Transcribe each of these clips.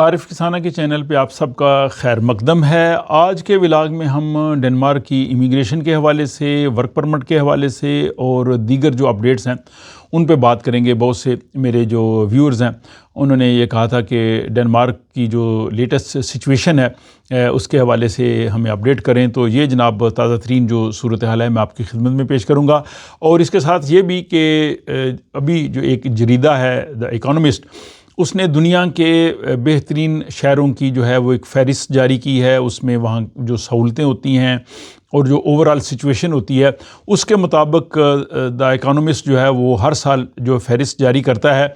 عارف کسانہ کے چینل پہ آپ سب کا خیر مقدم ہے۔ آج کے ولاگ میں ہم ڈنمارک کی امیگریشن کے حوالے سے، ورک پرمٹ کے حوالے سے اور دیگر جو اپڈیٹس ہیں ان پہ بات کریں گے۔ بہت سے میرے جو ویورز ہیں انہوں نے یہ کہا تھا کہ ڈنمارک کی جو لیٹسٹ سچویشن ہے اس کے حوالے سے ہمیں اپڈیٹ کریں، تو یہ جناب تازہ ترین جو صورتحال ہے میں آپ کی خدمت میں پیش کروں گا۔ اور اس کے ساتھ یہ بھی کہ ابھی جو ایک جریدہ ہے دا اکانومسٹ، اس نے دنیا کے بہترین شہروں کی جو ہے وہ ایک فہرست جاری کی ہے۔ اس میں وہاں جو سہولتیں ہوتی ہیں اور جو اوور آل سچویشن ہوتی ہے اس کے مطابق دا اکانومسٹ جو ہے وہ ہر سال جو فہرست جاری کرتا ہے،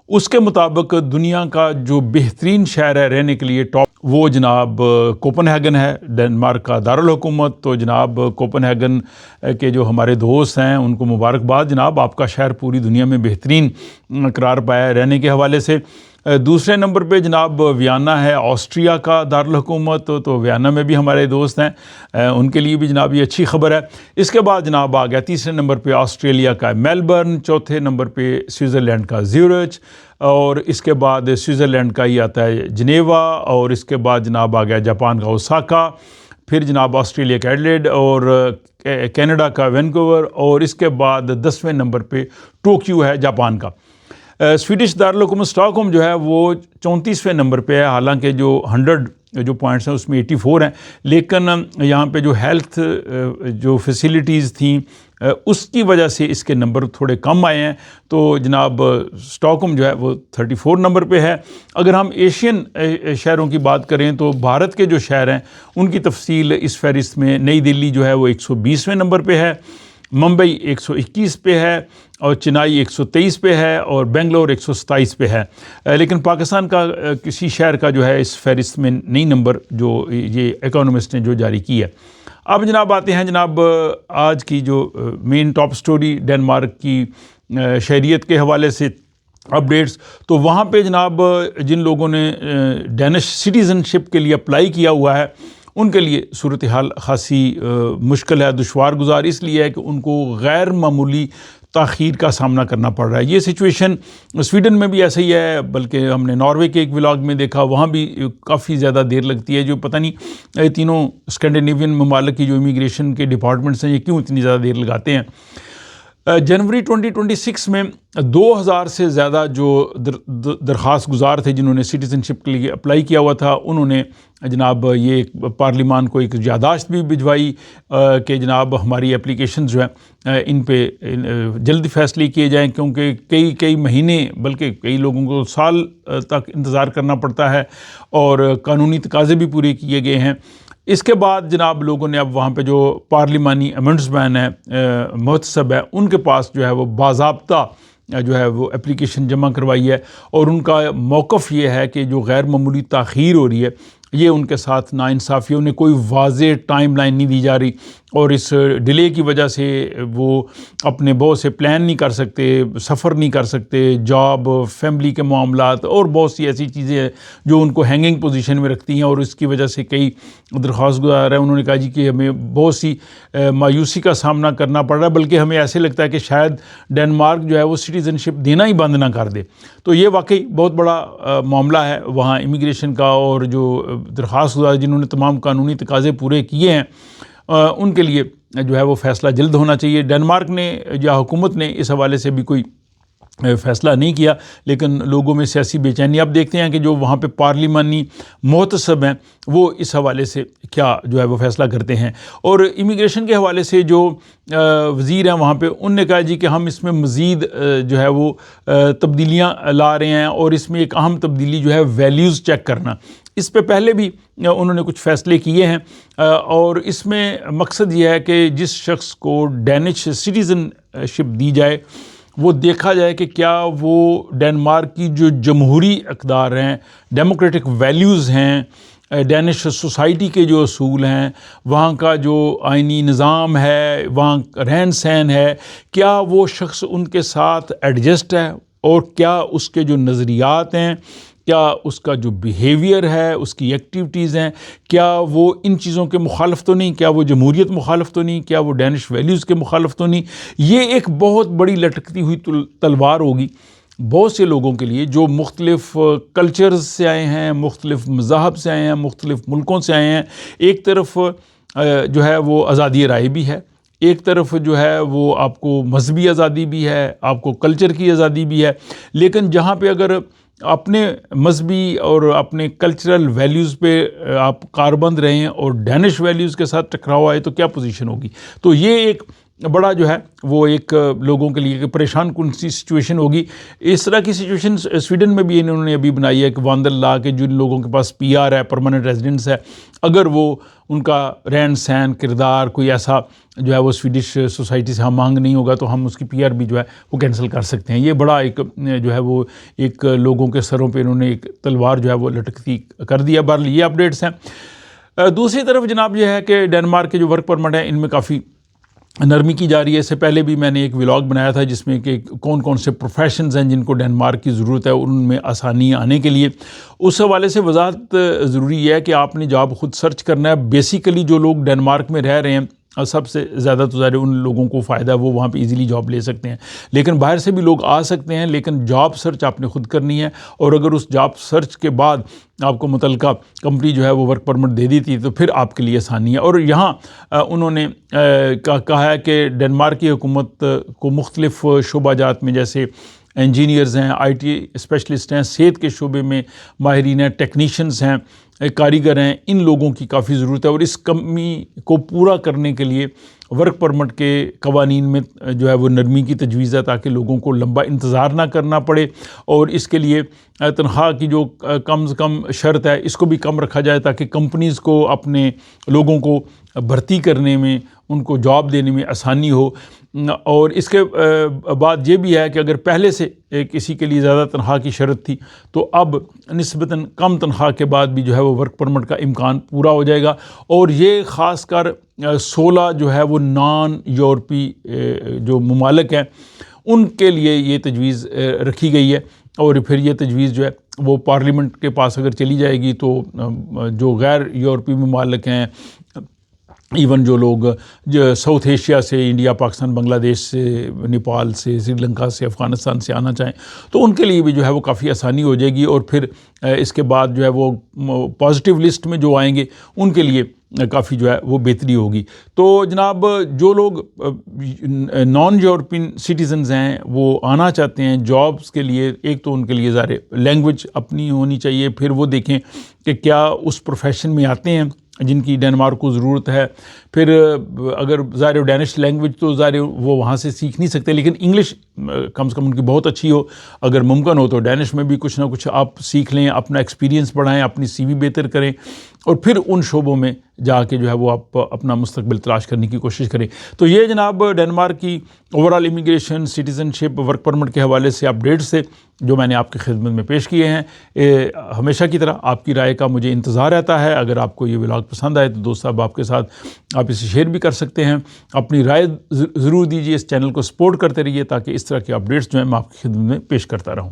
اس کے مطابق دنیا کا جو بہترین شہر ہے رہنے کے لیے ٹاپ، وہ جناب کوپن ہیگن ہے، ڈنمارک کا دارالحکومت۔ تو جناب کوپن ہیگن کے جو ہمارے دوست ہیں ان کو مبارکباد جناب، آپ کا شہر پوری دنیا میں بہترین قرار پایا ہے رہنے کے حوالے سے۔ دوسرے نمبر پہ جناب ویانا ہے، آسٹریا کا دارالحکومت، تو ویانا میں بھی ہمارے دوست ہیں، ان کے لیے بھی جناب یہ اچھی خبر ہے۔ اس کے بعد جناب آ گیا تیسرے نمبر پہ آسٹریلیا کا میلبرن، چوتھے نمبر پہ سوئٹزرلینڈ کا زیورچ، اور اس کے بعد سوئٹزرلینڈ کا ہی آتا ہے جنیوا، اور اس کے بعد جناب آ گیا جاپان کا اوساکا، پھر جناب آسٹریلیا کا ایڈلیڈ اور کینیڈا کا وینکوور، اور اس کے بعد 10ویں نمبر پہ ٹوکیو ہے جاپان کا۔ سویڈش دارالحکومت اسٹاک ہوم جو ہے وہ 34ویں نمبر پہ ہے، حالانکہ جو 100 جو پوائنٹس ہیں اس میں 84 ہیں، لیکن یہاں پہ جو ہیلتھ جو فیسیلیٹیز تھیں اس کی وجہ سے اس کے نمبر تھوڑے کم آئے ہیں، تو جناب اسٹاک ہوم جو ہے وہ 34 نمبر پہ ہے۔ اگر ہم ایشین شہروں کی بات کریں تو بھارت کے جو شہر ہیں ان کی تفصیل اس فہرست میں نئی دلی جو ہے وہ 120ویں نمبر پہ ہے، ممبئی 121 پہ ہے، اور چنائی 123 پہ ہے، اور بنگلور 127 پہ ہے۔ لیکن پاکستان کا کسی شہر کا جو ہے اس فہرست میں نئی نمبر جو یہ اکانومسٹ نے جو جاری کی ہے۔ اب جناب آتے ہیں جناب آج کی جو مین ٹاپ سٹوری ڈنمارک کی شہریت کے حوالے سے اپڈیٹس، تو وہاں پہ جناب جن لوگوں نے ڈینش سٹیزن شپ کے لیے اپلائی کیا ہوا ہے ان کے لیے صورتحال خاصی مشکل ہے، دشوار گزار اس لیے ہے کہ ان کو غیر معمولی تاخیر کا سامنا کرنا پڑ رہا ہے۔ یہ سچویشن سویڈن میں بھی ایسا ہی ہے، بلکہ ہم نے ناروے کے ایک ولاگ میں دیکھا، وہاں بھی کافی زیادہ دیر لگتی ہے۔ جو پتہ نہیں یہ تینوں اسکینڈینیوین ممالک کی جو امیگریشن کے ڈپارٹمنٹس ہیں یہ کیوں اتنی زیادہ دیر لگاتے ہیں۔ جنوری 2026 میں 2000 سے زیادہ جو درخواست گزار تھے جنہوں نے سٹیزن شپ کے لیے اپلائی کیا ہوا تھا، انہوں نے جناب یہ پارلیمان کو ایک یادداشت بھی بھجوائی کہ جناب ہماری اپلیکیشن جو ہیں ان پہ جلدی فیصلے کیے جائیں، کیونکہ کئی مہینے بلکہ کئی لوگوں کو سال تک انتظار کرنا پڑتا ہے اور قانونی تقاضے بھی پورے کیے گئے ہیں۔ اس کے بعد جناب لوگوں نے اب وہاں پہ جو پارلیمانی امنڈمنٹس ہیں محتسب ہے ان کے پاس جو ہے وہ باضابطہ جو ہے وہ اپلیکیشن جمع کروائی ہے، اور ان کا موقف یہ ہے کہ جو غیر معمولی تاخیر ہو رہی ہے یہ ان کے ساتھ ناانصافی، انہیں کوئی واضح ٹائم لائن نہیں دی جا رہی، اور اس ڈیلے کی وجہ سے وہ اپنے بہت سے پلان نہیں کر سکتے، سفر نہیں کر سکتے، جاب، فیملی کے معاملات اور بہت سی ایسی چیزیں ہیں جو ان کو ہینگنگ پوزیشن میں رکھتی ہیں، اور اس کی وجہ سے کئی درخواست گزار ہیں انہوں نے کہا جی کہ ہمیں بہت سی مایوسی کا سامنا کرنا پڑ رہا ہے، بلکہ ہمیں ایسے لگتا ہے کہ شاید ڈنمارک جو ہے وہ سٹیزن شپ دینا ہی بند نہ کر دے۔ تو یہ واقعی بہت بڑا معاملہ ہے وہاں امیگریشن کا، اور جو درخواست گزار جنہوں نے تمام قانونی تقاضے پورے کیے ہیں ان کے لیے جو ہے وہ فیصلہ جلد ہونا چاہیے۔ ڈنمارک نے یا حکومت نے اس حوالے سے بھی کوئی فیصلہ نہیں کیا، لیکن لوگوں میں سیاسی بے چینی۔ اب دیکھتے ہیں کہ جو وہاں پہ پارلیمانی محتسب ہیں وہ اس حوالے سے کیا جو ہے وہ فیصلہ کرتے ہیں۔ اور امیگریشن کے حوالے سے جو وزیر ہیں وہاں پہ ان نے کہا جی کہ ہم اس میں مزید جو ہے وہ تبدیلیاں لا رہے ہیں، اور اس میں ایک اہم تبدیلی جو ہے ویلیوز چیک کرنا، اس پہ پہلے بھی انہوں نے کچھ فیصلے کیے ہیں، اور اس میں مقصد یہ ہے کہ جس شخص کو ڈینش سٹیزن شپ دی جائے وہ دیکھا جائے کہ کیا وہ ڈنمارک کی جو جمہوری اقدار ہیں، ڈیموکریٹک ویلیوز ہیں، ڈینش سوسائٹی کے جو اصول ہیں، وہاں کا جو آئینی نظام ہے، وہاں رہن سہن ہے، کیا وہ شخص ان کے ساتھ ایڈجسٹ ہے، اور کیا اس کے جو نظریات ہیں، کیا اس کا جو بیہیویئر ہے، اس کی ایکٹیویٹیز ہیں، کیا وہ ان چیزوں کے مخالف تو نہیں، کیا وہ جمہوریت مخالف تو نہیں، کیا وہ ڈینش ویلیوز کے مخالف تو نہیں۔ یہ ایک بہت بڑی لٹکتی ہوئی تلوار ہوگی بہت سے لوگوں کے لیے جو مختلف کلچرز سے آئے ہیں، مختلف مذاہب سے آئے ہیں، مختلف ملکوں سے آئے ہیں، ایک طرف جو ہے وہ آزادی رائے بھی ہے، ایک طرف جو ہے وہ آپ کو مذہبی آزادی بھی ہے، آپ کو کلچر کی آزادی بھی ہے، لیکن جہاں پہ اگر اپنے مذہبی اور اپنے کلچرل ویلیوز پہ آپ کاربند رہیں اور ڈینش ویلیوز کے ساتھ ٹکراؤ آئے تو کیا پوزیشن ہوگی؟ تو یہ ایک بڑا جو ہے وہ ایک لوگوں کے لیے پریشان کن سی سچویشن ہوگی۔ اس طرح کی سچویشن سویڈن میں بھی انہوں نے ابھی بنائی ہے کہ واندر لا کے جن لوگوں کے پاس پی آر ہے، پرماننٹ ریزیڈنس ہے، اگر وہ ان کا رہن سہن کردار کوئی ایسا جو ہے وہ سویڈش سوسائٹی سے ہم آہنگ نہیں ہوگا تو ہم اس کی پی آر بھی جو ہے وہ کینسل کر سکتے ہیں۔ یہ بڑا ایک جو ہے وہ ایک لوگوں کے سروں پہ انہوں نے ایک تلوار جو ہے وہ لٹکتی کر دیا۔ بہرحال یہ اپڈیٹس ہیں۔ دوسری طرف جناب یہ ہے کہ ڈنمارک کے جو ورک پرمٹ ہیں ان میں کافی نرمی کی جا رہی ہے۔ اس سے پہلے بھی میں نے ایک ولاگ بنایا تھا جس میں کہ کون کون سے پروفیشنز ہیں جن کو ڈنمارک کی ضرورت ہے ان میں آسانی آنے کے لیے۔ اس حوالے سے وضاحت ضروری ہے کہ آپ نے جاب خود سرچ کرنا ہے۔ بیسیکلی جو لوگ ڈنمارک میں رہ رہے ہیں سب سے زیادہ تو ظاہر ان لوگوں کو فائدہ ہے، وہ وہاں پہ ایزیلی جاب لے سکتے ہیں، لیکن باہر سے بھی لوگ آ سکتے ہیں، لیکن جاب سرچ آپ نے خود کرنی ہے۔ اور اگر اس جاب سرچ کے بعد آپ کو متعلقہ کمپنی جو ہے وہ ورک پرمٹ دے دیتی ہے تو پھر آپ کے لیے آسانی ہے۔ اور یہاں انہوں نے کہا ہے کہ ڈنمارک کی حکومت کو مختلف شعبہ جات میں جیسے انجینئرز ہیں، آئی ٹی اسپیشلسٹ ہیں، صحت کے شعبے میں ماہرین ہیں، ٹیکنیشینز ہیں، کاریگر ہیں، ان لوگوں کی کافی ضرورت ہے۔ اور اس کمی کو پورا کرنے کے لیے ورک پرمٹ کے قوانین میں جو ہے وہ نرمی کی تجویز ہے تاکہ لوگوں کو لمبا انتظار نہ کرنا پڑے، اور اس کے لیے تنخواہ کی جو کم سے کم شرط ہے اس کو بھی کم رکھا جائے تاکہ کمپنیز کو اپنے لوگوں کو بھرتی کرنے میں، ان کو جاب دینے میں آسانی ہو۔ اور اس کے بعد یہ بھی ہے کہ اگر پہلے سے کسی کے لیے زیادہ تنخواہ کی شرط تھی تو اب نسبتاً کم تنخواہ کے بعد بھی جو ہے وہ ورک پرمٹ کا امکان پورا ہو جائے گا۔ اور یہ خاص کر 16 جو ہے وہ نان یورپی جو ممالک ہیں ان کے لیے یہ تجویز رکھی گئی ہے، اور پھر یہ تجویز جو ہے وہ پارلیمنٹ کے پاس اگر چلی جائے گی تو جو غیر یورپی ممالک ہیں، ایون جو لوگ جو ساؤتھ ایشیا سے، انڈیا، پاکستان، بنگلہ دیش سے، نیپال سے، سری لنکا سے، افغانستان سے آنا چاہیں تو ان کے لیے بھی جو ہے وہ کافی آسانی ہو جائے گی۔ اور پھر اس کے بعد جو ہے وہ پازیٹیو لسٹ میں جو آئیں گے ان کے لیے کافی جو ہے وہ بہتری ہوگی۔ تو جناب جو لوگ نان یورپین سٹیزنز ہیں وہ آنا چاہتے ہیں جابز کے لیے، ایک تو ان کے لیے ظاہر لینگویج اپنی ہونی چاہیے، پھر وہ دیکھیں کہ کیا اس پروفیشن میں آتے ہیں جن کی ڈنمارک کو ضرورت ہے۔ پھر اگر ظاہر ڈینش لینگویج تو ظاہر وہ وہاں سے سیکھ نہیں سکتے، لیکن انگلش کم سے کم ان کی بہت اچھی ہو، اگر ممکن ہو تو ڈینش میں بھی کچھ نہ کچھ آپ سیکھ لیں، اپنا ایکسپیرینس بڑھائیں، اپنی سی وی بہتر کریں، اور پھر ان شعبوں میں جا کے جو ہے وہ آپ اپنا مستقبل تلاش کرنے کی کوشش کریں۔ تو یہ جناب ڈنمارک کی اوورال امیگریشن، سٹیزن شپ، ورک پرمٹ کے حوالے سے اپڈیٹس سے جو میں نے آپ کی خدمت میں پیش کیے ہیں۔ ہمیشہ کی طرح آپ کی رائے کا مجھے انتظار رہتا ہے۔ اگر آپ کو یہ ولاگ پسند آئے تو دوست صاحب آپ کے ساتھ آپ اسے شیئر بھی کر سکتے ہیں، اپنی رائے ضرور دیجیے، اس چینل کو سپورٹ کرتے رہیے تاکہ اس طرح کے اپڈیٹس جو ہیں میں آپ کی خدمت میں پیش کرتا رہوں۔